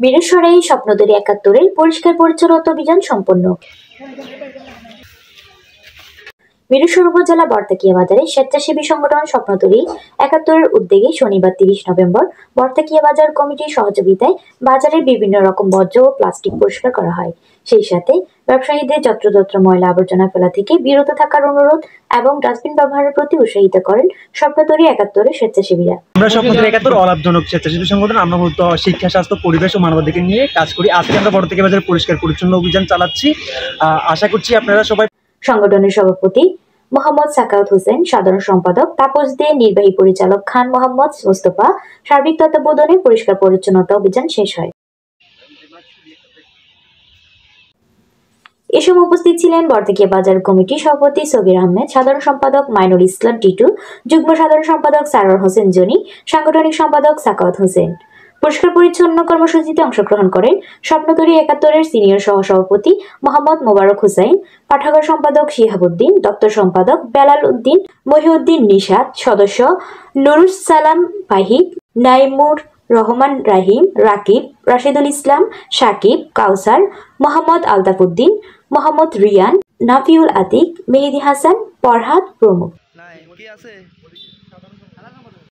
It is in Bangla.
বীরেশ্বরাই স্বপ্নদরী ৭১-এর পরিষ্কার পরিচ্ছন্নতা অভিযান সম্পন্ন। বীরেশ্বর উপজেলা বর্তাকিয়া বাজারে স্বেচ্ছাসেবী সংগঠন স্বপ্নদরী ৭১-এর উদ্যোগে শনিবার ৩০ নভেম্বর বর্তাকিয়া বাজার কমিটির সহযোগিতায় বাজারের বিভিন্ন রকম বর্জ্য ও প্লাস্টিক পরিষ্কার করা হয়। সেই সাথে ব্যবসায়ীদের যত্রতত্র ময়লা আবর্জনা ফেলা থেকে বিরত থাকার অনুরোধ এবং ডাস্টবিন ব্যবহারের প্রতি উৎসাহিত করেন স্বপ্নদরী ৭১-এর স্বেচ্ছাসেবীরা। আমরা স্বপ্নদরী ৭১ অলাভজনক স্বেচ্ছাসেবী সংগঠন। আমরা মূলত শিক্ষা, স্বাস্থ্য, পরিবেশ ও মানবাধিকার নিয়ে কাজ করি। আজকে আমরা বর্তাকিয়া বাজারে পরিষ্কার পরিচ্ছন্ন অভিযান চালাচ্ছি। আশা করছি আপনারা সবাই। সংগঠনের সভাপতি মোহাম্মদ সাকাউত হোসেন, সাধারণ সম্পাদক তাপস দে, নির্বাহী পরিচালক খান মোহাম্মদ মোস্তফা সার্বিক তত্ত্বাবধানে পরিষ্কার পরিচ্ছন্নতা অভিযান শেষ হয়। এ সময় উপস্থিত ছিলেন বর্তাকিয়া বাজার কমিটির সভাপতি সগির আহমেদ, সাধারণ সম্পাদক মাইনুল ইসলাম টিটু, যুগ্ম সাধারণ সম্পাদক সারোয়ার হোসেন জনি, সাংগঠনিক সম্পাদক সাকাওয়াত হোসেন। পরিষ্কার পরিচ্ছন্ন কর্মসূচিতে অংশগ্রহণ করেন স্বপ্নদরী ৭১-এর সিনিয়র সহসভাপতি মোহাম্মদ মোবারক হুসাইন, পাঠাগার সম্পাদক শিহাবুদ্দিন, দপ্তর সম্পাদক বেলাল উদ্দিন, মহিউদ্দিন নিশাত, সদস্য নুরুস সালাম বাহিদ, নাইমুর রহমান রাহিম, রাকিব, রাশেদুল ইসলাম, সাকিব, কাউসার, মোহাম্মদ আলতাফ উদ্দিন, মোহাম্মদ রিয়ান, নাফিউল আতিক, মেহেদি হাসান, ফরহাদ প্রমুখ।